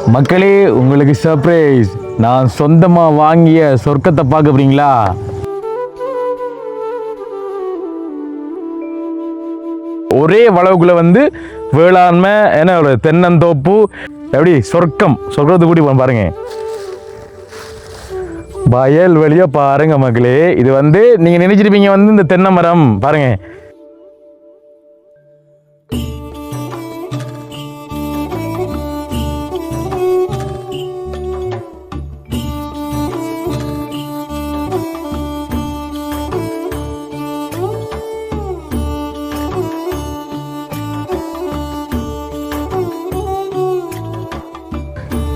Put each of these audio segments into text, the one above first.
மக்களே, உங்களுக்கு சர்ப்ரைஸ். நான் சொந்தமா வாங்கிய சொர்க்கத்தை பார்க்க போறீங்களா? ஒரே வளவுக்குள்ள வந்து வேளாண்மை என்ன ஒரு தென்னந்தோப்பு, எப்படி சொர்க்கத்தை கூட்டி போன பாருங்க. வயல் வெளிய பாருங்க மக்களே. இது வந்து நீங்க நினைச்சிருப்பீங்க வந்து இந்த தென்னை மரம் பாருங்க.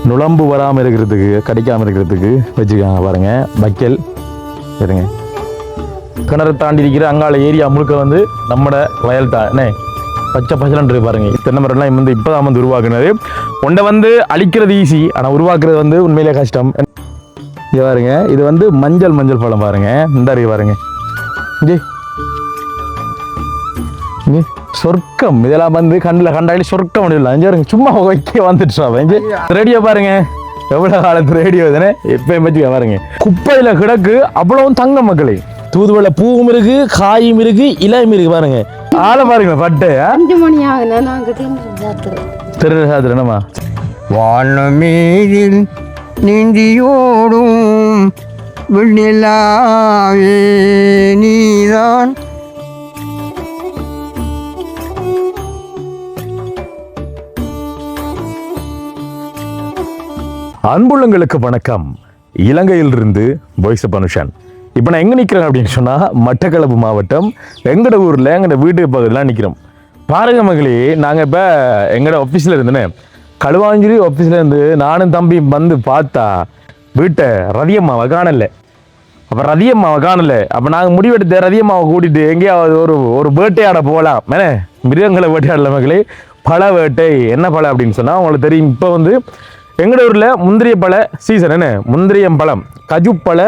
நுழம்பு வராமல் இருக்கிறதுக்கு, கடிக்காமல் இருக்கிறதுக்கு வச்சுக்காங்க பாருங்க. வைக்கல் இருங்க. கிணறு தாண்டி இருக்கிற அங்காள ஏரியா முழுக்க வந்து நம்மட வயல் தான் என்ன பச்சை பச்சைலன்று பாருங்க. தென்னை மரம்லாம் வந்து இப்போதான் வந்து உருவாக்குனது. ஒன்றை வந்து அழிக்கிறது ஈஸி, ஆனால் உருவாக்குறது வந்து உண்மையிலே கஷ்டம். இது பாருங்க, இது வந்து மஞ்சள் பழம் பாருங்க. இந்த அறிவு பாருங்க, இங்கே சொர்க்கம். இதெல்லாம் வந்து கண்டாலே சொர்க்கம் முடியல. சும்மா வைக்க வந்துட்டு ரேடியோ பாருங்க, எவ்வளவு காலத்து ரேடியோ தானே எப்பயும் வச்சுக்க பாருங்க. குப்பையில கிடக்கு அவ்வளவும் தங்க மக்களே. தூதுவளை பூவும் இருக்கு, காயும் இருக்கு, இலையும் இருக்கு பாருங்க. ஆளை பாருங்க பட்டு 5 மணி ஆகுனா திருமா வானமேதில் நீந்தியோடும் விண்ணிலாவே நீதான். அன்புள்ளங்களுக்கு வணக்கம். இலங்கையிலிருந்து வாய்ஸ் ஆஃப் அனுஷன். இப்போ நான் எங்கே நிற்கிறேன் அப்படின்னு சொன்னால் மட்டக்களப்பு மாவட்டம் எங்கட ஊரில் எங்கட வீட்டு பகுதியெலாம் நிற்கிறோம். பாருங்க மகளே, நாங்கள் இப்போ எங்கட ஆஃபீஸில் இருந்தேனே, களுவாஞ்சிரி ஆஃபீஸில் இருந்து நானும் தம்பி வந்து பார்த்தா வீட்டை ரதியம்மாவை காணலை. அப்போ நாங்கள் முடிவெடுத்த ரதியம்மாவை கூட்டிகிட்டு எங்கேயாவது ஒரு வேட்டையாட போகலாம். மிருகங்களை வேட்டையாடல மகளே, பழ வேட்டை. என்ன பழம் அப்படின்னு சொன்னால் உங்களுக்கு தெரியும், இப்போ வந்து எங்கட ஊரில் முந்திரிய பழ சீசன். முந்திரியம் பழம், கஜு பழ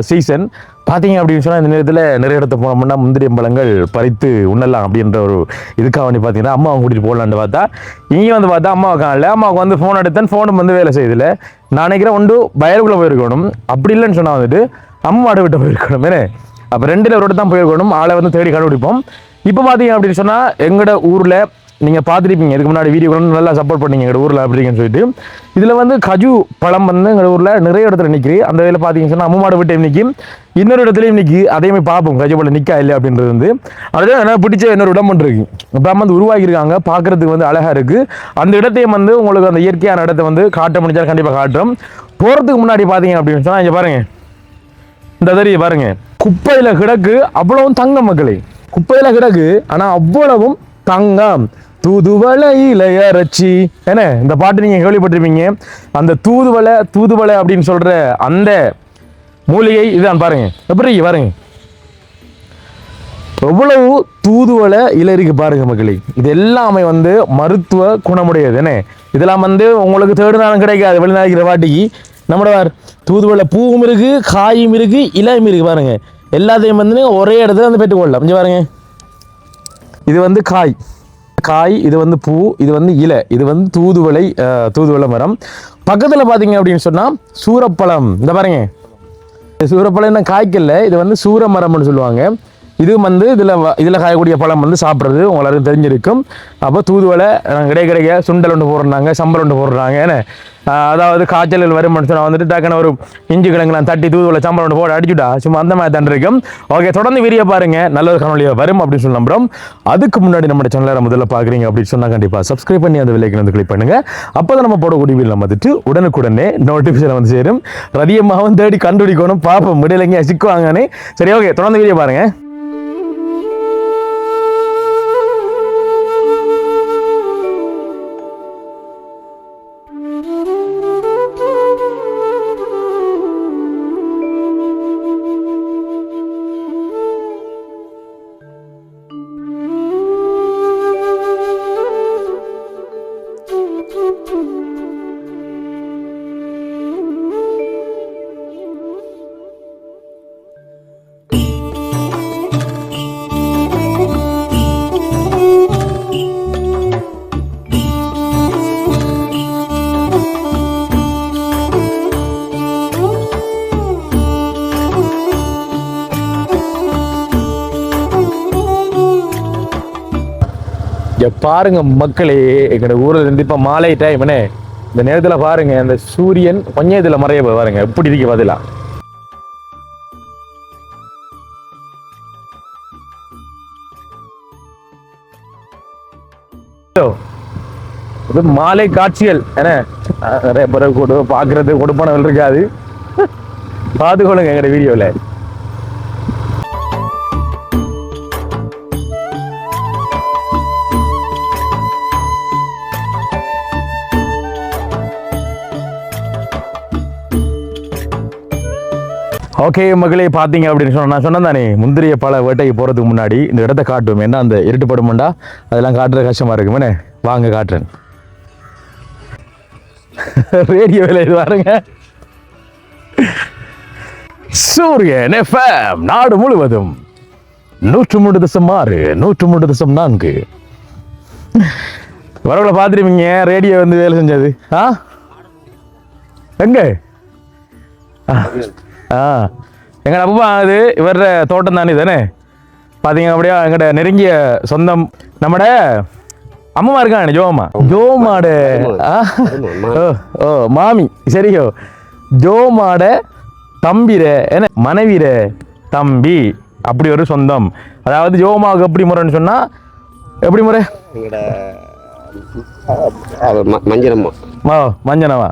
சீசன் பார்த்தீங்க அப்படின்னு சொன்னால் இந்த நேரத்தில் நிறைய இடத்த போனோம்னா முந்திரியம் பழங்கள் பறித்து உண்ணலாம் அப்படின்ற ஒரு இதுக்காக வந்து பார்த்தீங்கன்னா அம்மாவை கூட்டிகிட்டு போகலான்னு பார்த்தா இங்கே வந்து பார்த்தா அம்மாவை காணல. அம்மாவுக்கு வந்து ஃபோன் எடுத்தேன், ஃபோனும் வந்து வேலை செய்யுதில்லை. நான் நினைக்கிறேன் ஒன்று வயலுக்குள்ளே போயிருக்கணும், அப்படி இல்லைன்னு சொன்னால் வந்துட்டு அம்மாவோட விட்டு போயிருக்கணும். அப்போ 2ல் ஒரு தான் போயிருக்கணும். ஆளை வந்து தேடி கண்டுபிடிப்போம். இப்போ பார்த்தீங்க அப்படின்னு சொன்னால் எங்களோட ஊரில் நீங்கள் பார்த்துருப்பீங்க, இதுக்கு முன்னாடி வீடியோ நல்லா சப்போர்ட் பண்ணீங்க எங்கள் ஊரில் அப்படிங்கன்னு சொல்லிட்டு. இதில் வந்து கஜு பழம் வந்து எங்கள் ஊரில் நிறைய இடத்துல நிற்கி, அந்த இதில் பார்த்தீங்கன்னு சொன்னால் அம்மாவோட வீட்டையும் நிற்கி, இன்னொரு இடத்துலையும் நிற்கி. அதேமாதிரி பார்ப்போம் கஜு பழம் நிற்கா இல்லை அப்படின்றது வந்து. அதுதான் எனக்கு பிடிச்ச இன்னொரு இடம் ஒன்று இருக்குது. இப்போ வந்து உருவாக்கியிருக்காங்க, பார்க்குறதுக்கு வந்து அழகாக இருக்குது. அந்த இடத்தையும் வந்து உங்களுக்கு அந்த இயற்கையான இடத்த வந்து காட்ட முடிஞ்சால் கண்டிப்பாக காட்டுறோம். போகிறதுக்கு முன்னாடி பார்த்தீங்க அப்படின்னு சொன்னால் இங்கே பாருங்கள், இந்த தறியை பாருங்கள். குப்பையில் கிடக்கு அவ்வளவும் தங்கம் மக்களே. குப்பையில் கிடக்கு ஆனால் அவ்வளவும் தங்கம். தூதுவளை இலையரச்சி இந்த பாட்டு நீங்க கேள்விப்பட்டிருப்பீங்க. அந்த தூதுவளை அப்படின்னு சொல்ற அந்த மூலிகை இதுதான் பாருங்க. எப்படி பாருங்க, எவ்வளவு தூதுவளை இலை இருக்கு பாருங்க மக்களே. இது எல்லாமே வந்து மருத்துவ குணமுடையது. இதெல்லாம் வந்து உங்களுக்கு தேடினாலும் கிடைக்காது வெளிநாடுகிற வாட்டிக்கு. நம்மளோட தூதுவளை பூவும் இருக்கு, காயும் இருக்கு, இலையும் இருக்கு பாருங்க. எல்லாத்தையும் வந்து ஒரே இடத்துல வந்து பெற்றுக்கொள்ளலாம். இங்கே பாருங்க, இது வந்து காய், இது வந்து பூ, இது வந்து இலை, இது வந்து தூதுவளை மரம். பக்கத்தில் பார்த்தீங்க அப்படின்னு சொன்னால் சூரப்பழம். இந்த பாருங்க, சூரப்பழம் என்ன காய்க்கல, இது வந்து சூர மரம்னு சொல்லுவாங்க. இது வந்து இதில் காயக்கூடிய பழம் வந்து சாப்பிட்றது உங்களுக்கு தெரிஞ்சிருக்கும். அப்போ தூதுவளை கிடைக்க சுண்டல் ஒன்று போடுறாங்க, சம்பல் ஒன்று போடுறாங்க. அதாவது காய்ச்சல் வரும் சொன்னால் வந்துட்டு டக்குன்னு ஒரு இஞ்சி கிழங்குலாம் தட்டி தூதுவளை சம்பல் ஒன்று போட்டு அடிச்சுட்டா சும்மா அந்த மாதிரி தான் இருக்கும். ஓகே, தொடர்ந்து வீடியோ பாருங்க, நல்ல ஒரு காணொலியாக வரும் அப்படின்னு சொல்லி நம்புறோம். அதுக்கு முன்னாடி நம்ம சேனலை முதல்ல பார்க்குறீங்க அப்படின்னு சொன்னால் கண்டிப்பாக சப்ஸ்கிரைப் பண்ணி அந்த விலைக்கு வந்து கிளிக் பண்ணுங்க. அப்போ தான் நம்ம போடக்கூடிய வீடியோ வந்துட்டு உடனுக்குடனே நோட்டிஃபிகேஷன் வந்து சேரும். ரதியம்மாவும் தேடி கண்டுபிடிக்கணும், பார்ப்போம் முடியலைங்க சிக்குவாங்கன்னு. சரி, ஓகே, தொடர்ந்து வீடியோ பாருங்க. பாருங்க மக்களே, எங்களோட ஊர்ல இருந்து இப்ப மாலை டைம் என்ன, இந்த நேரத்துல பாருங்க அந்த சூரியன் கொஞ்சம் இதுல மறைய பாருங்க எப்படி இருக்கு பதிலா. இது மாலை காட்சிகள் என்ன, நிறைய பேர் பாக்குறது கொடுப்பனவர்கள் இருக்காது. பாத்துக்கொள்ளுங்க எங்க வீடியோல. ஓகே மகளே, பார்த்தீங்க அப்படின்னு சொன்னா நான் சொன்னேன் தானே, முந்திரிய பல வேட்டைக்கு போகிறதுக்கு முன்னாடி இந்த இடத்த காட்டுவோம். ஏன்னா அந்த இருட்டுப்படுமெண்டா அதெல்லாம் காட்டுறது கஷ்டமாக இருக்குமே. வாங்க காட்டுறேன். ரேடியோவில் இது பாருங்க, சூரியன் எஃப்எம் நாடு முழுவதும் 103.6 103.4 வரவுல பார்த்துருப்பீங்க. ரேடியோ வந்து வேலை செஞ்சது எங்க எங்கட அப்பா அது இவர தோட்டம் தானே தானே பார்த்தீங்க. அப்படியே எங்கட நெருங்கிய சொந்தம் நம்மட அம்மா இருக்காங்க ஜோமாட ஓ மாமி சரியோ, ஜோமாட தம்பிர என்ன மனைவிர தம்பி அப்படி ஒரு சொந்தம். அதாவது ஜோமாவுக்கு எப்படி முறைன்னு சொன்னா எப்படி முறை? மஞ்சனமா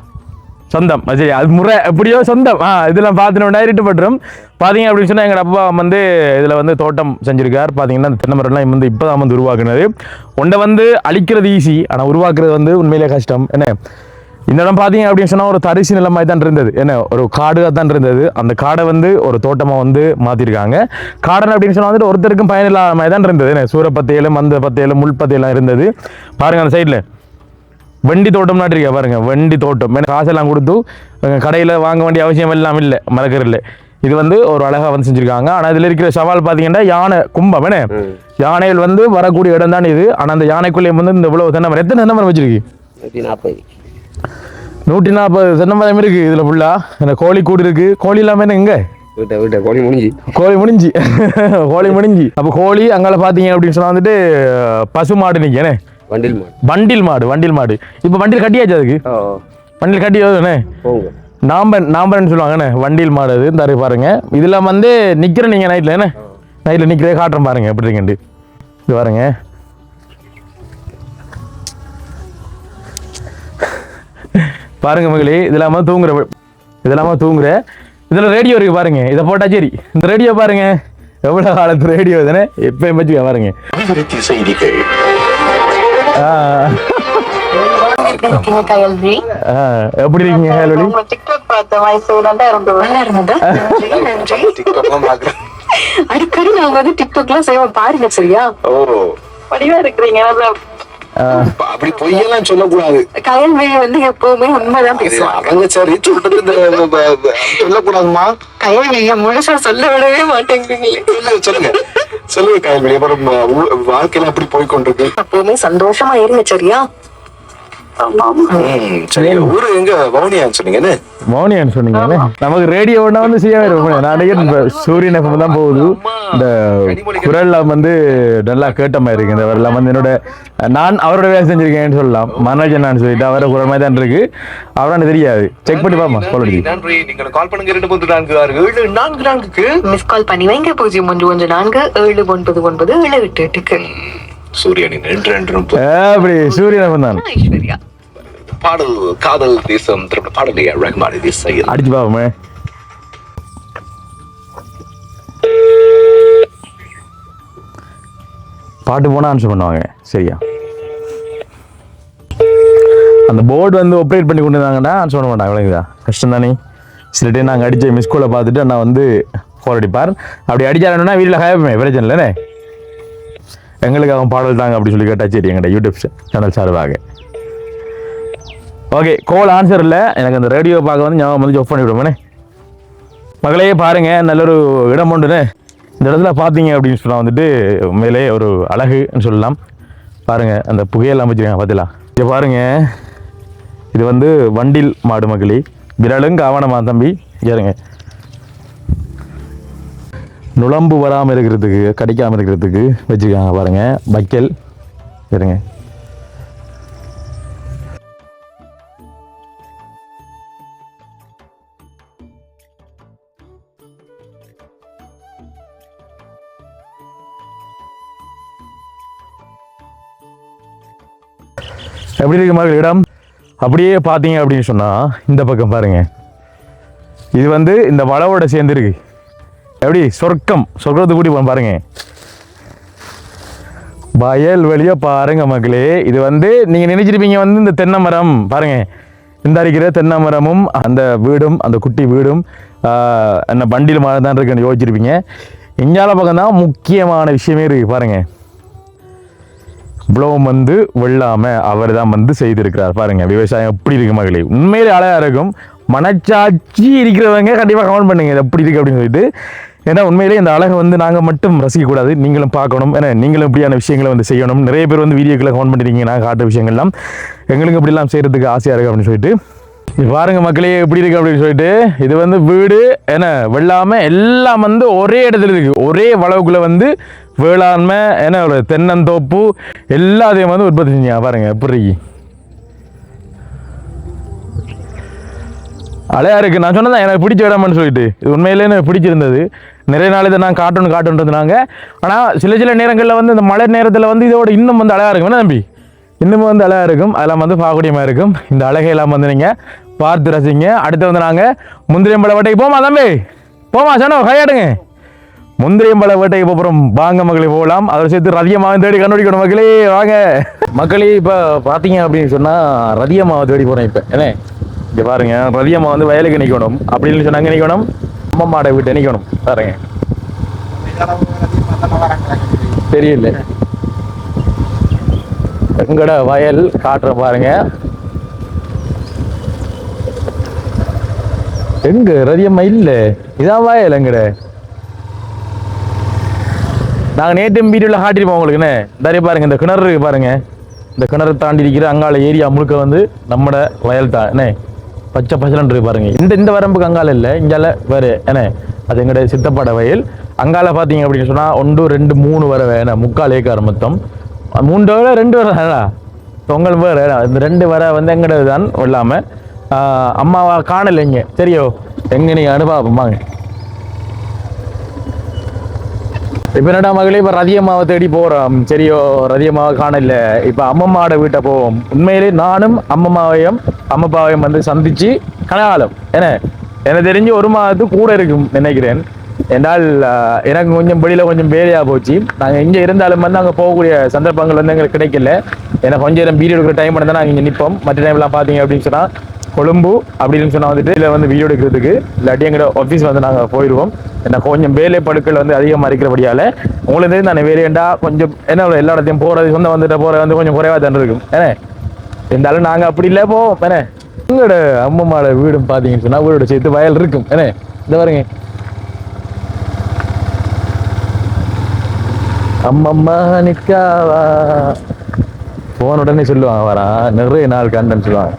சொந்தம், சரி அது முறை எப்படியோ சொந்தம். இதெல்லாம் பார்த்துனோம்னா இருட்டுப்பட்டுரும். பார்த்தீங்க அப்படின்னு சொன்னால் எங்கள் அப்பா வந்து இதில் வந்து தோட்டம் செஞ்சுருக்கார். பார்த்தீங்கன்னா இந்த தென்னை மரம்லாம் வந்து இப்போ தான் வந்து உருவாக்குனது. ஒன்றை வந்து அழிக்கிறது ஈஸி, ஆனால் உருவாக்குறது வந்து உண்மையிலே கஷ்டம். என்ன இந்த இடம் பார்த்தீங்க அப்படின்னு சொன்னால் ஒரு தரிசு நிலமாய் தான் இருந்தது, என்ன ஒரு காடாக தான் இருந்தது. அந்த காடை வந்து ஒரு தோட்டமாக வந்து மாற்றிருக்காங்க. காடன் அப்படின்னு சொன்னால் வந்துட்டு ஒருத்தருக்கும் பயனில்லாத மாதிரி தான் இருந்தது. என்ன சூரப்பத்தையிலும் அந்த பத்தையிலும் முள் பத்தையெல்லாம் இருந்தது. பாருங்கள் அந்த சைடில் வண்டி தோட்டம் நாட்டிருக்கா பாருங்க, வண்டி தோட்டம். காசெல்லாம் கொடுத்து கடையில் வாங்க வேண்டிய அவசியம் எல்லாம் இல்லை மரக்கரில். இது வந்து ஒரு அழகாக வந்து செஞ்சுருக்காங்க. ஆனால் இதில் இருக்கிற சவால் பார்த்தீங்கன்னா யானை கும்பம். என்ன யானைகள் வந்து வரக்கூடிய இடம் தான் இது. ஆனால் அந்த யானைக்குள்ளே வந்து இந்த இவ்வளவு தென்னை மரம், எத்தனை தென்னை மரம் வச்சிருக்கு? 140 தென்னை மரம் இருக்கு இதில் ஃபுல்லாக. இந்த கோழி கூடு இருக்கு. கோழி இல்லாமல் என்ன எங்க கோழி முடிஞ்சு கோழி முடிஞ்சு. அப்போ கோழி அங்கால பார்த்தீங்க அப்படின்னு சொன்னால் வந்துட்டு பசு மாடு நிற்கனே, வண்டில் மாடு. இப்ப வண்டில் கட்டியாச்சு, அதுக்கு வண்டில் கட்டியாச்சுண்ணே, நாம்பன்னு சொல்லுவாங்கண்ணே, வண்டில் மாடு அது இந்த பாருங்க. இதுல வந்து நிக்கிற நீங்க நைட்ல என்ன நைட்ல நிக்கிறே காட்டுறேன் பாருங்க எப்படி இருக்குண்டு. இது பாருங்க, பாருங்க மகளே, இதெல்லாம தூங்குற இதுல ரேடியோ இருக்கு பாருங்க. இதை போட்டா சரி, இந்த ரேடியோ பாருங்க எவ்வளவு காலத்து ரேடியோ தானே, எப்பயும் வச்சுக்க பாருங்க. எப்படி இருக்கீங்க? அடிக்கடி நாங்க வந்து டிக்டாக்லாம் செய்வோம் பாருங்க, சரியா? வடிவா இருக்கிறீங்க. அப்படி பொய்யெல்லாம் சொல்லக்கூடாது. கயல்விழி வந்து எப்பவுமே உண்மைதான் பேசுவாங்க. அவங்க சரி சொல்றது சொல்லக்கூடாதுமா. கயல்விழிய முழுசா சொல்ல விடவே மாட்டேங்கிறீங்களே. சொல்லுங்க கயல்விழி, அப்புறம் வாழ்க்கையில அப்படி போய்கொண்டிருக்கு. எப்பவுமே சந்தோஷமா இருங்க, சரியா? ஊரு எங்க? வவுனியான்னு சொன்னீங்க. மௌனியான்னு சொன்னீங்க. நமக்கு ரேடியோனா வந்து செய்ய நான் சூரியன் எஃப்எம் தான் போகுது. இந்த குரல்லாம் வந்து நல்லா கேட்ட மாதிரி இருக்கு. இந்த வரலாம் வந்து என்னோட நான் அவரோட வேலை செஞ்சிருக்கேன்னு சொல்லலாம். மனோஜன் சொல்லிட்டு அவரோட குரல் மாதிரி தான் இருக்கு. அவரான தெரியாது, செக் பண்ணி பாப்பா. நன்றி. நீங்கள் கால் பண்ணுங்க 234 மிஸ் கால் பண்ணி வைங்க 0114799798 சூரியனின் என்றென்றும் அப்படி சூரியன் எஃப்எம் தான். ஐஸ்வர்யா பாடல் காதல் தேசம் திரைப்பட பாடலை ரஹ்மான் இசை அடிச்சு பாப்போமே. பாட்டு போனா ஆன்சர் பண்ணுவாங்க, சரியா? அந்த போர்டு வந்து ஆப்ரேட் பண்ணி கொண்டு இருந்தாங்கன்னா ஆன்சர் பண்ண மாட்டாங்க. விளங்குதா? கஷ்டம் தானே. சில டைம் நாங்கள் அடித்த மிஸ்கோலை பார்த்துட்டு நான் வந்து கோல் அடிப்பார். அப்படி அடிச்சாருன்னா வீட்டில் ஹேப்பமே பிரச்சனை இல்லைண்ணே. எங்களுக்கு அவன் பாடல் தாங்க அப்படி சொல்லி கேட்டா சரி, எங்கள்கிட்ட யூடியூப் சேனல் சார்பாக. ஓகே, கோல் ஆன்சர் இல்லை. எனக்கு அந்த ரேடியோ பார்க்க வந்து ஞாபகம் வந்து ஆஃப் பண்ணி விடுவோம்ண்ணே. மகளே பாருங்க, நல்ல ஒரு இடம் உண்டுண்ணே. இந்த இடத்துல பார்த்தீங்க அப்படின்னு சொன்னால் வந்துட்டு உண்மையிலே ஒரு அழகுன்னு சொல்லலாம். பாருங்க, அந்த புகையெல்லாம் வச்சுருக்காங்க பார்த்தீங்களா? இங்கே பாருங்க, இது வந்து வண்டில் மாடு மகளே. விரலும் கவனமா தம்பி, ஏறுங்க. நுழம்பு வராமல் இருக்கிறதுக்கு, கடிக்காமல் இருக்கிறதுக்கு வச்சுருக்காங்க பாருங்க. பக்கல் இருங்க. எப்படி இருக்கு மாதிரி இடம்? அப்படியே பார்த்தீங்க அப்படின்னு சொன்னால் இந்த பக்கம் பாருங்க, இது வந்து இந்த வளவோட சேர்ந்துருக்கு. எப்படி சொர்க்கத்தை கூட்டி போன பாருங்க. வயல் வெளியே பாருங்க மக்களே. இது வந்து நீங்கள் நினைச்சிருப்பீங்க வந்து இந்த தென்னை மரம் பாருங்க, இந்த அடிக்கிற தென்னை மரமும் அந்த வீடும், அந்த குட்டி வீடும் என்ன வண்டியில் மாதிரி தான் இருக்குன்னு யோசிச்சிருப்பீங்க. இங்கால பக்கம் தான் முக்கியமான விஷயமே இருக்குது பாருங்க. இவ்வளோ வந்து வெள்ளாமல் அவர் தான் வந்து செய்திருக்கிறார் பாருங்க. விவசாயம் எப்படி இருக்கு மகளே, உண்மையிலே அழகாக இருக்கும். மனச்சாட்சி இருக்கிறவங்க கண்டிப்பாக கமெண்ட் பண்ணுங்க இது எப்படி இருக்கு அப்படின்னு சொல்லிட்டு. ஏன்னா உண்மையிலே இந்த அழகை வந்து நாங்கள் மட்டும் ரசிக்கக்கூடாது, நீங்களும் பார்க்கணும். ஏன்னா நீங்களும் இப்படியான விஷயங்களை வந்து செய்யணும். நிறைய பேர் வந்து வீடியோக்களை கமெண்ட் பண்ணிருக்கீங்க, நான் காட்டுற விஷயங்கள்லாம் எங்களுக்கு இப்படிலாம் செய்கிறதுக்கு ஆசையாக இருக்குது அப்படின்னு சொல்லிட்டு. பாருங்க மக்களே எப்படி இருக்கு அப்படின்னு சொல்லிட்டு. இது வந்து வீடு என்ன வெள்ளாமை எல்லாம் வந்து ஒரே இடத்துல இருக்கு, ஒரே வளவுக்குள்ள வந்து வேளாண்மை என்ன ஒரு தென்னந்தோப்பு எல்லாத்தையும் வந்து உற்பத்தி செஞ்சாங்க பாருங்க. எப்படி அழகா இருக்கு. நான் சொன்னதான் எனக்கு பிடிச்ச இடம்னு சொல்லிட்டு. இது உண்மையிலே எனக்கு பிடிச்சிருந்தது. நிறைய நாள் இதை நான் காட்டுன்றாங்க. ஆனால் சில நேரங்களில் வந்து இந்த மழை நேரத்தில் வந்து இதோட இன்னும் வந்து அழகா இருக்கும். என்ன தம்பி, இன்னும் வந்து அழகாக இருக்கும். அதெல்லாம் வந்து பார்க்கக்கூடியமாக இருக்கும். இந்த அழகையெல்லாம் வந்து நீங்கள் பார்த்து ரசிங்க. அடுத்து வந்து நாங்கள் முந்திரியம்பழ வேட்டைக்கு போமா தம்பி, போமா சனோ கையாடுங்க. முந்திரியம்பழ வேட்டைக்கு போகிறோம் வாங்க மகளே, போகலாம். அதை சேர்த்து ரதியமாக தேடி கண்டுபிடிக்கணும் மக்களே, வாங்க மக்களே. இப்போ பார்த்தீங்க அப்படின்னு சொன்னால் ரதியம்மாவை தேடி போகிறேன். இப்போ என்ன இங்கே பாருங்க, ரதியம்மா வந்து வயலுக்கு நிற்கணும் அப்படின்னு சொன்னாங்க. நிற்கணும் அம்மம்மாட வீட்டை நிற்கணும் பாருங்க. தெரியல எங்கட வயல் காட்டுற பாருங்க. எங்க ரதியம்மா இல்ல, இதான் வயல் எங்கட. நாங்க நேற்று வீடியோல காட்டிருப்போம் உங்களுக்கு. என்ன நிறைய பாருங்க, இந்த கிணறு இருக்கு பாருங்க. இந்த கிணறு தாண்டி இருக்கிற அங்கால ஏரியா முழுக்க வந்து நம்மட வயல் தான். என்ன பச்சை பச்சலன் இருக்கு பாருங்க. இந்த வரம்புக்கு அங்கால இல்லை, இங்கால வேறு. என்ன அது எங்கட சித்தப்பாட வயல். அங்கால பார்த்தீங்க அப்படின்னு சொன்னா 1 2 3 வர என்ன 3/4 ஏக்கர் மொத்தம். 3 வர 2 வர பொங்கல் வேறு. இந்த 2 வர வந்து எங்கடது தான் இல்லாமல் அம்மாவா காணலை இங்கே. சரியோ எங்கே நீங்கள் அனுபவமாங்க. இப்போ என்னடா மகளே, இப்போ ரதியம்மாவை தேடி போகிறோம். சரியோ ரதியம்மாவை காணல. இப்போ அம்மம்மாவோட வீட்டை போவோம். உண்மையிலே நானும் அம்மப்பாவையும் வந்து சந்திச்சு கனகாலம் எனக்கு தெரிஞ்சு 1 மாதத்துக்கு கூட இருக்கும் நினைக்கிறேன். என்றால் எனக்கு கொஞ்சம் வெளியில் கொஞ்சம் வேலையாக போச்சு. நாங்கள் இங்கே இருந்தாலும் வந்து அங்கே போகக்கூடிய சந்தர்ப்பங்கள் வந்து எங்களுக்கு கிடைக்கல. எனக்கு கொஞ்சம் நேரம் வீடியோ எடுக்கிற டைம் இருந்தால் நாங்கள் இங்கே நிற்போம். மற்ற டைம்லாம் பார்த்தீங்க அப்படின்னு சொன்னால் கொழும்பு அப்படின்னு சொன்னால் வந்துட்டு இதில் வந்து வீடியோ எடுக்கிறதுக்கு இல்லாட்டி எங்களோட ஆஃபீஸ் வந்து நாங்கள் போயிடுவோம். எனக்கு கொஞ்சம் வேலை படுக்கள் வந்து அதிகமாக இருக்கிறபடியால் உங்களுக்கு நான் வேலையண்டா கொஞ்சம் என்ன எல்லா இடத்தையும் போகிறது சொந்த வந்துட்டு போகிறது வந்து கொஞ்சம் குறைவாக தான் இருக்கும். இருந்தாலும் நாங்கள் அப்படி இல்லை போவோம். எங்களோட அம்மம்மாவோட வீடும் பார்த்தீங்கன்னு சொன்னால் வீடோட சேர்த்து வயல் இருக்கும். இந்த பாருங்க, அம்மம்மா நிக்காவா போன உடனே சொல்லுவாங்க வரா, நிறைய நாள் கண்டன்னு சொல்லுவாங்க.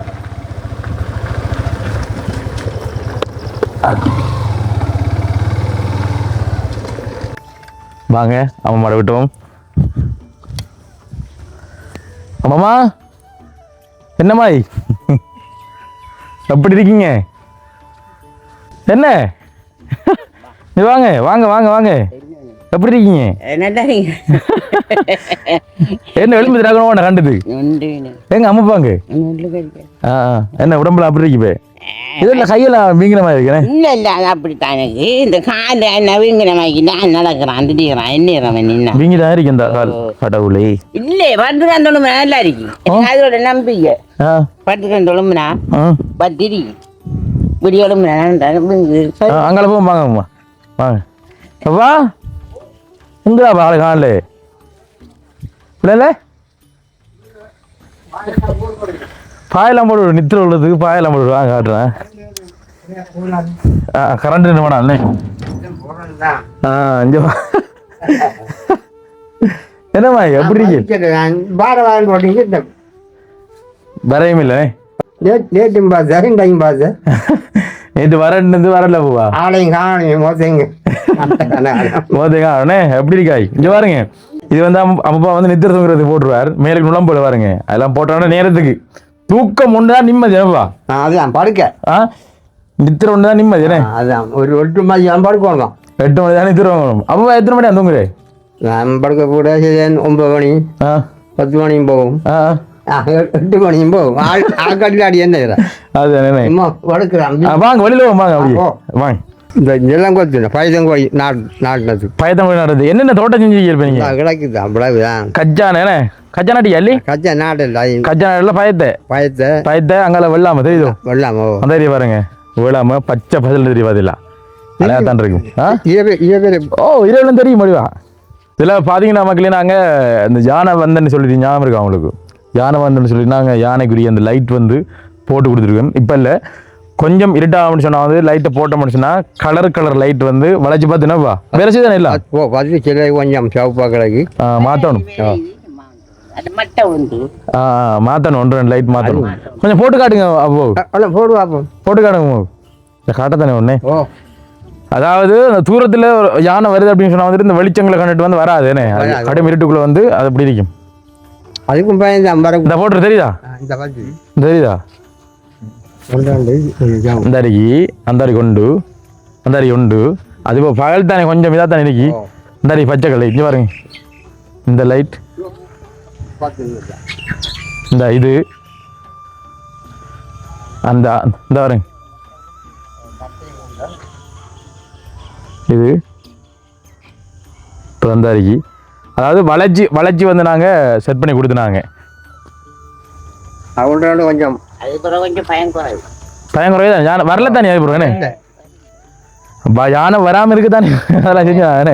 வாங்க அம்மம்மாட விட்டோம். அம்மம்மா என்னம்மாய் எப்படி இருக்கீங்க? என்ன வாங்க வாங்க வாங்க வாங்க எப்படி இருக்கீங்க? என்ன எலும்பு திராகணும் கண்டுது எங்க அம்மாப்பாங்க என்ன உடம்புல அப்படி இருக்கு? இதுல கையெல்லாம் வீங்கினமா இருக்கிறேன். இல்ல இல்ல அது அப்படித்தான். எனக்கு இந்த கால என்ன வீங்கினமாக்கி நான் நடக்கிறான் திடீர்றான் என்ன வீங்கிதான் இருக்கு இந்த கால். கடவுளே இல்ல பட்டுக்கான் தொழும்புனா நல்லா இருக்கு. அதோட நம்பிக்கை பட்டுக்கான் தொழும்புனா பத்திரி இப்படி எழும்புனா அங்கே போவோம். வாங்க வாங்க அப்பா எங்கடா பால காணல இல்ல பாயெல்லாம் போடு நித்திர உள்ளதுக்கு பாயெல்லாம் போடு. வாங்க காட்டுறேன். கரண்ட் என்ன வேணாம் என்னம்மா எப்படி இருக்கு? வரையும் இல்லை நேற்று வரல போவா ஆளையும் காணையும் மோசங்க மோதங்க எப்படி இருக்காய்? இங்க பாருங்க இது வந்து அப்பா வந்து நித்திர தூங்குறது போட்டுருவார், மேலுக்கு நுழம்பு பாருங்க, அதெல்லாம் போட்டோன்னா நேரத்துக்கு தூக்கம் ஒன்று தான் நிம்மதி என்னப்பா. அதுதான் படுக்க. நித்திர ஒன்று தான் நிம்மதி என்ன. அதுதான் ஒரு 8 மணி படுக்கணும். 8 மணி தான் நித்திர வாங்கணும். அப்பா எத்தனை மணி தூங்குறே? நான் படுக்க கூட 9 மணி 10 மணியும் போகும், 8 மணியும் போகும். ஆக்காட்டி அடி என்ன அது படுக்கிறான். வாங்க வெளியில வாங்க, அப்படியே வாங்க. இந்த நிலம் கொத்து பயத்தங்கோழி நாட்டினது. பயத்தங்கோழி நாடுறது என்னென்ன தோட்டம் செஞ்சு இருப்பீங்க? கிடக்குது அவ்வளவுதான். கஜான கஜா நாட்டி அல்லி கச்சா நாட்டில் கஜா நாட்டில் பயத்தை அங்கால வெள்ளாம தெரியுதோ? வெள்ளாமோ அந்த ஏரியா பாருங்க, வெள்ளாம பச்சை பசல் தெரியாதில்ல, அழகா தான் இருக்கும். இரவுல தெரியும் முடிவா. இதில் பார்த்தீங்கன்னா மக்களே, நாங்கள் இந்த யானை வந்தேன்னு சொல்லிட்டு ஞாபகம் இருக்கா அவங்களுக்கு? யானை வந்தேன்னு சொல்லி நாங்கள் யானைக்குரிய அந்த லைட் வந்து போட்டு கொடுத்துருக்கோம். இப்போ இல்லை, கொஞ்சம் இருட்டாகணும்னு சொன்னால் வந்து லைட்டை போட்டோம்னு சொன்னால் கலர் லைட் வந்து வளைச்சு பார்த்தீங்கன்னா விரைச்சி தானே இல்லை சில கொஞ்சம் சிவப்பா கிடக்கு, மாற்றணும். மாற்றணும், 1-2 லைட் மாற்றணும். கொஞ்சம் போட்டு காட்டுங்க அப்போ. போட்டு காட்டுங்க, இந்த காட்டத்தானே ஒன்று. அதாவது அந்த தூரத்தில் யானை வருது அப்படின்னு சொன்னால் வந்துட்டு இந்த வெளிச்சங்களை கண்டுட்டு வந்து வராது என்ன, கடும் இருட்டுக்குள்ளே வந்து அது அப்படி இருக்கும். அதுக்கும் இந்த போட்டு தெரியுதா? தெரியுதா? அந்த அரிக்கு உண்டு. அது இப்போ பகல் தானே கொஞ்சம் இதாக தானே இன்னைக்கு. இந்த அரி பச்சை கலை இங்கே பாருங்க, இந்த லைட், இந்த இது அந்த இந்த பாருங்க, இது இப்போ அந்த அரிக்கு, அதாவது வளைச்சி வந்து நாங்கள் செட் பண்ணி கொடுத்துனாங்க. அவங்களோட கொஞ்சம் பயங்குறையே தான். யானை வரல தானே அதுக்கப்புறம் என்ன, யானை வராமல் இருக்கு தானே, அதெல்லாம் செஞ்சானே.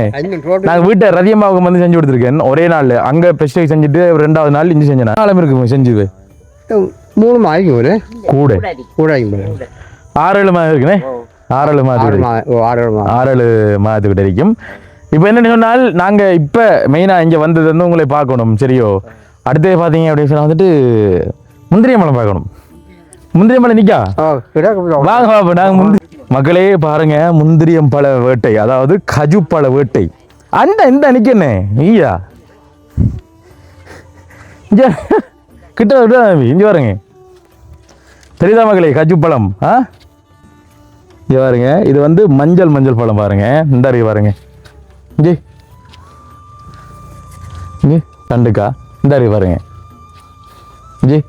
நாங்கள் வீட்டை ரதியம்மாவுக்கு வந்து செஞ்சு கொடுத்துருக்கேன் ஒரே நாள். அங்கே பெஸ்டிவ் செஞ்சுட்டு 2வது நாள் இஞ்சி செஞ்சேன். நாளும் இருக்கு செஞ்சது 3 மாதம் கூட 6-7 மாதம் இருக்குண்ணே. 6-7 மாதத்துக்கிட்ட இருக்கும். இப்போ என்னென்னு சொன்னால் நாங்கள் இப்போ மெயினாக இங்கே வந்தது வந்து உங்களை பார்க்கணும் சரியோ. அடுத்தது பார்த்தீங்க அப்படின்னு சொன்னால் வந்துட்டு முந்திரியம்பழம் பார்க்கணும். முந்திரியம்பழம் நிற்கா வாங்க பாப்பா. நாங்கள் மக்களே பாருங்க, முந்திரியம்பழ வேட்டை, அதாவது கஜுப்பழ வேட்டை. இந்த நிற்கண்ணே நீயா கிட்ட இங்கே பாருங்க, தெரியுதா மக்களே? கஜுப்பழம் இங்கே பாருங்க, இது வந்து மஞ்சள் பழம் பாருங்க. இந்த அறிவு பாருங்க, இங்கே கண்டுக்கா, இந்த அறிவு பாருங்க, இங்கே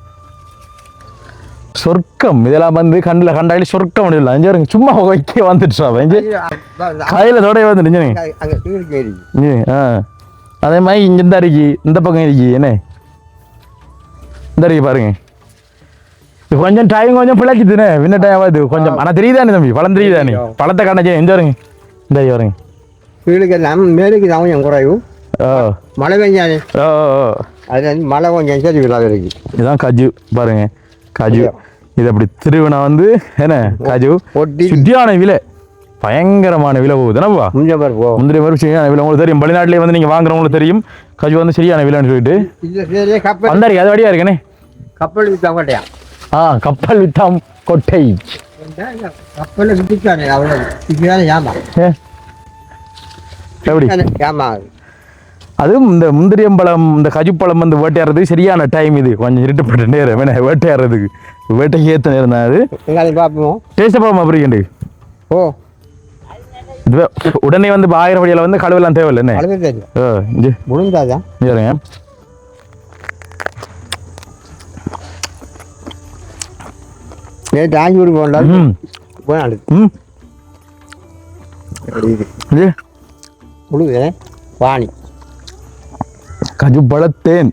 சொர்க்கம். இதெல்லாம் வந்து கண்ணில் கண்டாலே சொர்க்கம் முடியல. இங்கே பாருங்க, சும்மா வைக்க வந்துட்டு கையில் தோடைய வந்துட்டு. அதே மாதிரி இங்கே இந்த அரிக்கி, இந்த பக்கம் இருக்கி என்ன, இந்த அரிக்கி பாருங்க. கொஞ்சம் டைம் கொஞ்சம் பிழைக்குதுண்ணே, வின்ன டைம் ஆகுது கொஞ்சம். ஆனால் தெரியுதானே தம்பி, பழம் தெரியுதானே? பழத்தை கண்ணாச்சு எந்த வருங்க, இந்த வருங்க வீடுக்கு மேலுக்கு கொஞ்சம் குறையும், மழை பெஞ்சானே. அது மழை கொஞ்சம் சரி விழாது இருக்கு. இதுதான் கஜு பாருங்க, கஜு. இது அப்படி திருவினா வந்து என்ன கஜு சுத்தியான விலை, பயங்கரமான விலை போகுதுண்ணா. முந்திரி மாதிரி சரியான விலை உங்களுக்கு தெரியும். வெளிநாட்டிலே வந்து நீங்கள் வாங்குறவங்களுக்கு தெரியும் கஜு வந்து சரியான விலைன்னு சொல்லிட்டு. வந்தாரு அது வழியா இருக்கேனே, கப்பல் வித்தா கொட்டையா? கப்பல் வித்தாம் கொட்டை. கப்பல் வித்துக்கானே அவ்வளவு எப்படி ஏமா. அதுவும் இந்த முந்திரியம்பழம், இந்த கஜுப்பழம் வந்து வேட்டையாடுறது சரியான டைம். இது கொஞ்சம் இருட்டுப்பட்ட நேரம் வேணா வேட்டையாடுறதுக்கு, வேட்டைக்கு ஏற்ற நேரம் தான் அது. பார்ப்போம் டேஸ்ட் பழம் அப்படி கண்டு. இது உடனே வந்து 1000 வழியில் வந்து கழுவெல்லாம் தேவையில்லை என்ன முடிஞ்சாதான். ஆஞ்சூர் போண்டால் முழுது வாணி கஜு பழத்தேன்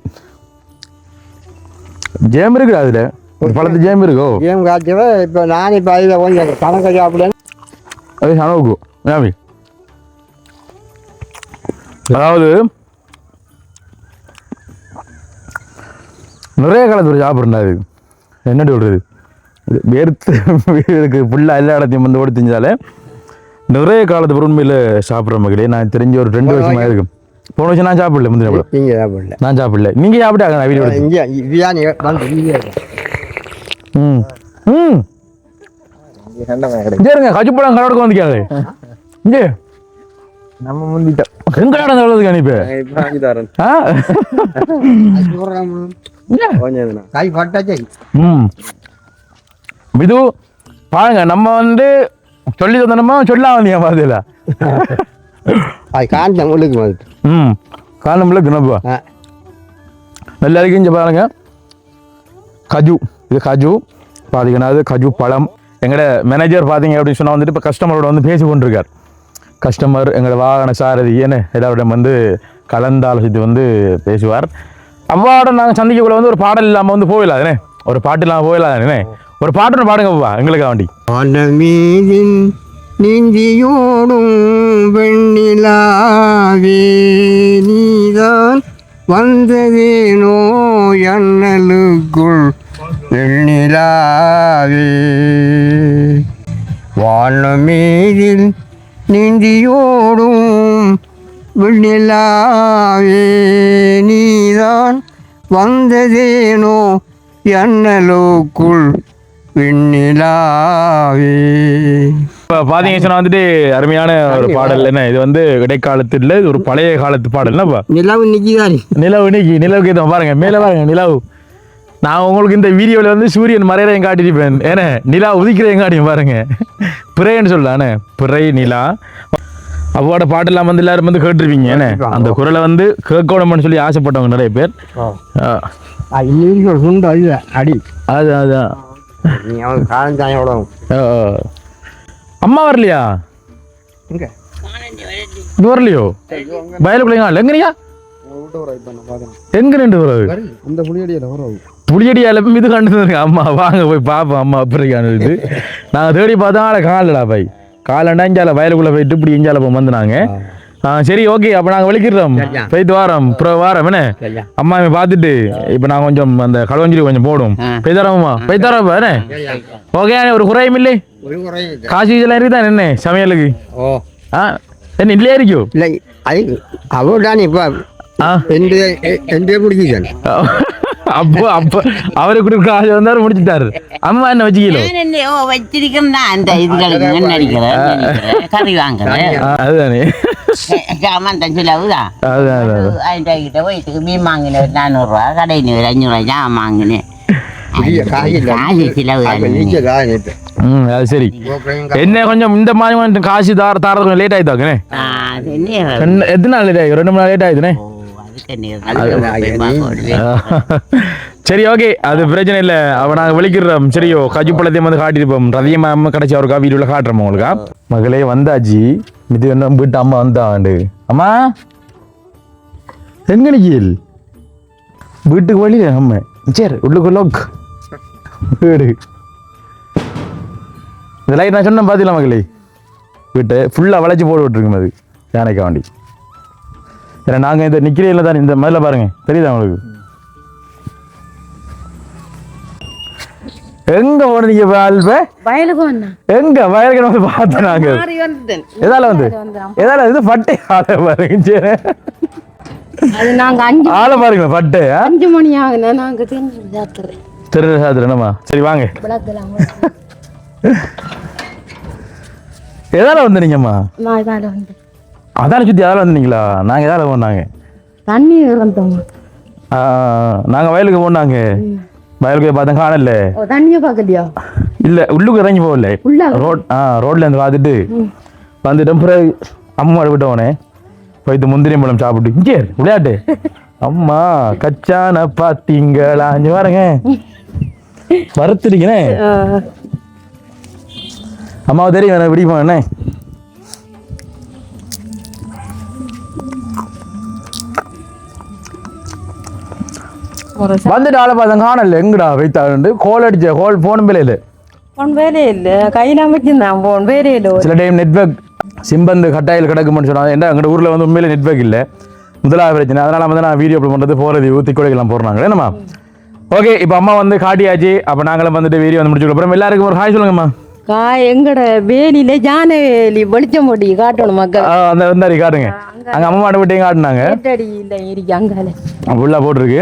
ஜேம் இருக்கு. அதுல ஒரு பழத்து ஜேம் இருக்கோ, ஜேம் காய்ச்சவ. இப்போ நான் இப்போ அதில் கொஞ்சம் கணக்கு சாப்பிடுறேன். அது சனவுக்கு அதாவது நிறைய காலத்துல சாப்பிட்றேன். அது என்னடி சொல்றது, வேர்த்து வீடுக்கு ஃபுல்லாக எல்லா இடத்தையும் வந்து ஓடி திஞ்சாலே நிறைய காலத்து உண்மையில் சாப்பிட்ற மக்களே. நான் தெரிஞ்ச ஒரு 2 வருஷமா இருக்கும். போன வருஷம் நான் சாப்பிடல, முந்திரி பழம் நீங்கள் சாப்பிடல, நான் சாப்பிடல. நீங்கள் சாப்பிட்டாங்க நான் வீடியோ சரிங்க. கஜுப்பழம் கடவுளுக்கு வந்துக்காது இங்கே நம்ம முந்திட்டோம். எங்கடா எவ்வளவுக்கு அனுப்பி கை பட்டாச்சே. இது பாருங்க நம்ம வந்து சொல்லி தந்தனமா சொல்லாம வந்தியா பாதியில அது காஞ்சம் உள்ளுக்கு மாதிரி. காலம்ல கிணப்பா நல்லா இருக்கு. இங்க பாருங்க கஜு, இது கஜு பார்த்தீங்கன்னா அது கஜு பழம். எங்களோட மேனேஜர் பார்த்தீங்க அப்படின்னு சொன்னால் வந்துட்டு இப்போ கஸ்டமரோட வந்து பேசி கொண்டிருக்கார். கஸ்டமர் எங்களோட வாகன சாரதி ஏன்னு எல்லாரோட வந்து கலந்தாலோசித்து வந்து பேசுவார். அவ்வாட நாங்கள் சந்திக்கக்குள்ள வந்து ஒரு பாடல் இல்லாமல் வந்து போயிடலாதுனே, ஒரு பாட்டு இல்லாமல் போயிடலாதுனே. ஒரு பாட்டு ஒன்று பாடுங்கப்பா எங்களுக்காக வேண்டி. மீதின் நீந்தியோடும் வெண்ணிலாவே நீதான் வந்ததேனோ எண்ணலுக்குள் வெண்ணிலாவே வானமீதில் நீந்தியோடும் வெண்ணிலாவே நீதான் வந்ததேனோ எண்ணலுக்குள் வெண்ணிலாவே. இப்போ பார்த்தீங்க சொன்னால் வந்துட்டு அருமையான ஒரு பாடல். என்ன இது வந்து இடைக்காலத்தில் இது ஒரு பழைய காலத்து பாடல். என்னப்பா நிலவு நிற்கிதாரி, நிலவு இன்னைக்கு நிலவுக்கு இதை பாருங்க, மேலே பாருங்க நிலவு. நான் உங்களுக்கு இந்த வீடியோவில் வந்து சூரியன் மறையிறையும் காட்டியிருப்பேன். ஏன்னா நிலா உதிக்கிறதையும் காட்டியும் பாருங்க. பிறைன்னு சொல்லலானே, பிறை நிலா. அவ்வோட பாட்டெல்லாம் வந்து எல்லாரும் வந்து கேட்டிருப்பீங்க. ஏன்னா அந்த குரலை வந்து கேட்கணும்னு சொல்லி ஆசைப்பட்டவங்க நிறைய பேர். அடி அது அதுதான் நீ அவன் காலஞ்சாயம் எவ்வளோ. அம்மா வரலையா? இங்க இது வரலையோ? வயலுக்குள்ளீங்க எங்கனியா? எங்க நின்று வருது? இந்த புளியடியில் வரும். புளியடியால இது கண்டுங்க. அம்மா வாங்க போய் பார்ப்போம். அம்மா அப்படி காணுது. நாங்கள் தேடி பார்த்தா காலடா பை காலண்டா இஞ்சால வயலுக்குள்ள போயிட்டு இப்படி இஞ்சால போய் வந்துனாங்க. சரி ஓகே, அப்போ நாங்கள் வெளிக்கிறோம், போயிட்டு வாரோம். அப்புறம் வாரம் என்ன அம்மா பார்த்துட்டு இப்போ நான் கொஞ்சம் அந்த களவஞ்சிரி கொஞ்சம் போடும். போய்தாரம்மா போய்தாரம் என்ன ஓகே. ஒரு குறையும் இல்லை, காசு இதெல்லாம் இருக்குதான் என்ன சமையலுக்கு? என்ன இல்லையா இருக்கோ? இல்லை அது அவர்தான் இப்போ எந்த பிடிச்சிதான். அப்போ அப்போ அவரை கொடுக்க காசு வந்தாரு முடிச்சுட்டாரு. அம்மா என்ன வச்சுக்கல வச்சிருக்கேன் அந்த இதுகளுக்கு நினைக்கிறேன் கறி வாங்குறேன். அதுதானே சாமான் செலவுதான். கிட்ட போயிட்டு மீன் வாங்கினேன் 400 ரூபா, கடையில் 500 ஜாமான் வாங்கினேன். அது சரி. என்ன கொஞ்சம் இந்த மாதிரி காசு தாரது கொஞ்சம் லேட் ஆயிட்டாங்கண்ணே. எத்தனை நாள் லேட் ஆகி? 2 மணி நேரம் லேட் ஆயிடுதுண்ணே. சரி ஓகே, அது பிரச்சனை இல்லை. அவ நாங்கள் வெளிக்கிறோம். சரியோ கஜு பழத்தையும் வந்து காட்டிருப்போம். ரதியமா கடைசி அவருக்கா வீடியோவில் காட்டுறோம் உங்களுக்கா. மகளே வந்தாச்சு. இது என்ன வீட்டு அம்மா வந்தாண்டு. அம்மா எங்க நிக்கல் வீட்டுக்கு வழியில அம்மா சரி உள்ளுக்குள்ள வீடு. இந்த லைட் நான் சொன்னேன் பார்த்தீங்களா மகளே, வீட்டை ஃபுல்லாக வளைச்சி போட்டு விட்டுருக்கோம். அது யானைக்கா வண்டி. ஏன்னா நாங்கள் இந்த நிற்கிறீங்கள தான் இந்த மாதிரில பாருங்க, தெரியுதா உங்களுக்கு? எங்க போனீங்க வயலுக்கு வந்தா எங்க வயலுக்கு வந்து பார்த்தேன். நாங்க எதால வந்து எதால இது பட்டை ஆளை பாருங்க. அது நாங்க 5 ஆளை பாருங்க பட்டை 5 மணி ஆகுனா நாங்க சாத்துறேன். தெரு சாத்துறேன்மா. சரி வாங்க. எதால வந்து நீங்கம்மா? நான் இதால வந்து அதால சுத்தி அதால வந்தீங்களா? நாங்க எதால போனாங்க? தண்ணி வந்தோம். நாங்க வயலுக்கு போனாங்க. வயலுக்கு பார்த்தா காணல. தண்ணியை பார்க்கலையா? இல்ல உள்ளுக்கு இறங்கி போகல. ரோட்ல இருந்து பார்த்துட்டு வந்துட்டோம். பிறகு அம்மா விட்டோனே போயிட்டு முந்திரி பழம் சாப்பிட்டு இங்கே விளையாட்டு. அம்மா கச்சான பாத்தீங்களா? அஞ்சு பாருங்க வறுத்துருக்கேனே. அம்மாவை தெரியும் எனக்கு பிடிப்போம். என்ன வந்துட்டு ஆளை பார்த்தா காணல. எங்கடா வைத்தாண்டு கோல் அடிச்ச கோல் போன் வேலையில இல்ல கையில அமைச்சுதான் போன் வேலையில. சில டைம் நெட்வொர்க் சிம்பந்து கட்டாயில் கிடக்கும்னு சொன்னாங்க. ஏன்னா எங்கள் ஊரில் வந்து உண்மையிலே நெட்வொர்க் இல்லை, முதலாவது பிரச்சனை. அதனால வந்து நான் வீடியோ அப்லோட் பண்ணுறது போகிறது ஊற்றி கொடைக்கெல்லாம் போடுறாங்க என்னம்மா. ஓகே, இப்போ அம்மா வந்து காட்டியாச்சு. அப்போ நாங்களும் வந்துட்டு வீடியோ வந்து முடிச்சுக்கோ. அப்புறம் எல்லாருக்கும் ஒரு ஹாய் சொல்லுங்கம்மா. எங்கட வேலியில ஜான வேலி வெளிச்சம் போட்டி காட்டணும் மக்கள். அந்த வந்தாரி காட்டுங்க. அங்கே அம்மா மாட்ட விட்டையும் காட்டினாங்க. கேட்டடி இல்லை இருக்கு அங்கால ஃபுல்லாக போட்டிருக்கு.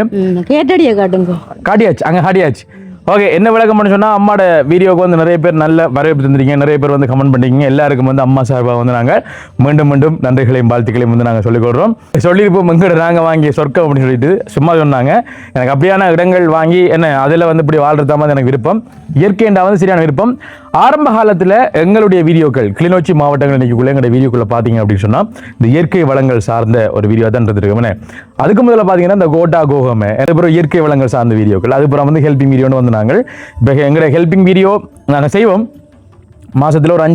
கேட்டடியை காட்டுங்க. காட்டியாச்சு, அங்கே காட்டியாச்சு. ஓகே, என்ன விளக்கம் பண்ண சொன்னால் அம்மாட வீடியோக்கு வந்து நிறைய பேர் நல்ல வரவேற்பு தந்திருக்கீங்க, நிறைய பேர் வந்து கமெண்ட் பண்ணிருக்கீங்க. எல்லாருக்கும் வந்து அம்மா சார்பாக வந்து நாங்கள் மீண்டும் மீண்டும் நன்றிகளையும் வாழ்த்துக்களையும் வந்து நாங்கள் சொல்லிக் கொடுறோம். சொல்லியிருப்போம் எங்கள்கிட்ட நாங்கள் வாங்கிய சொர்க்கம் அப்படின்னு சொல்லிட்டு சும்மா சொன்னாங்க. எனக்கு அப்படியான இடங்கள் வாங்கி என்ன அதில் வந்து இப்படி வாழ்றதா மாதிரி எனக்கு விருப்பம். இயற்கைண்டா வந்து சரியான விருப்பம். ஆரம்ப காலத்தில் எங்களுடைய வீடியோக்கள் கிளிநொச்சி மாவட்டங்கள் இன்னைக்குள்ளே எங்களுடைய வீடியோக்குள்ளே பார்த்தீங்க அப்படின்னு சொன்னால் இந்த இயற்கை வளங்கள் சார்ந்த ஒரு வீடியோ தான் இருந்துருக்கோம். அதுக்கு முதல்ல பார்த்தீங்கன்னா இந்த கோட்டா கோகமே அதுக்கப்புறம் இயற்கை வளங்கள் சார்ந்த வீடியோக்கள், அதுக்கப்புறம் வந்து ஹெல்பிங் வீடியோன்னு வந்து நாங்கள் இப்போ எங்களுடைய ஹெல்பிங் வீடியோ நாங்கள் செய்வோம். மாதத்தில் ஒரு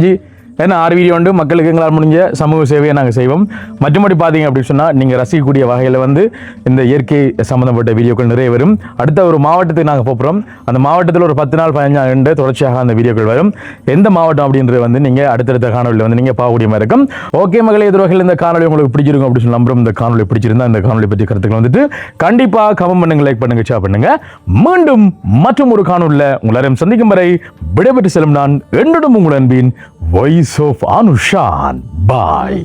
6 வீடியோ உண்டு. மக்களுக்கு எங்களால் முடிஞ்ச சமூக சேவையை நாங்கள் செய்வோம். மற்றபடி பார்த்தீங்க அப்படின்னு சொன்னால் நீங்கள் ரசிக்கக்கூடிய வகையில் வந்து இந்த இயற்கை சம்மந்தப்பட்ட வீடியோக்கள் நிறைய வரும். அடுத்த ஒரு மாவட்டத்துக்கு நாங்கள் போகிறோம். அந்த மாவட்டத்தில் ஒரு 10 நாள் 15 நாள் தொடர்ச்சியாக அந்த வீடியோக்கள் வரும். எந்த மாவட்டம் அப்படின்றது வந்து நீங்கள் அடுத்தடுத்த காணொலியில் வந்து நீங்கள் பார்க்கக்கூடிய மாதிரி இருக்கும். ஓகே மகளே, எதிர்வகையில் இந்த காணொலி உங்களுக்கு பிடிச்சிருக்கும் அப்படின்னு சொல்லி நம்புறோம். இந்த காணொலி பிடிச்சிருந்தா இந்த காணொலி பற்றி கருத்துக்கள் வந்துட்டு கண்டிப்பாக கமெண்ட் பண்ணுங்க, லைக் பண்ணுங்க, ஷேர் பண்ணுங்க. மீண்டும் மற்றும் ஒரு காணொலியில் உங்களாரையும் சந்திக்கும் வரை விடைபெற்று செல்லும் நான் என்னுடன் உங்கள் அன்பின் வாய்ஸ் ஆஃப் அனுஷான். பாய்.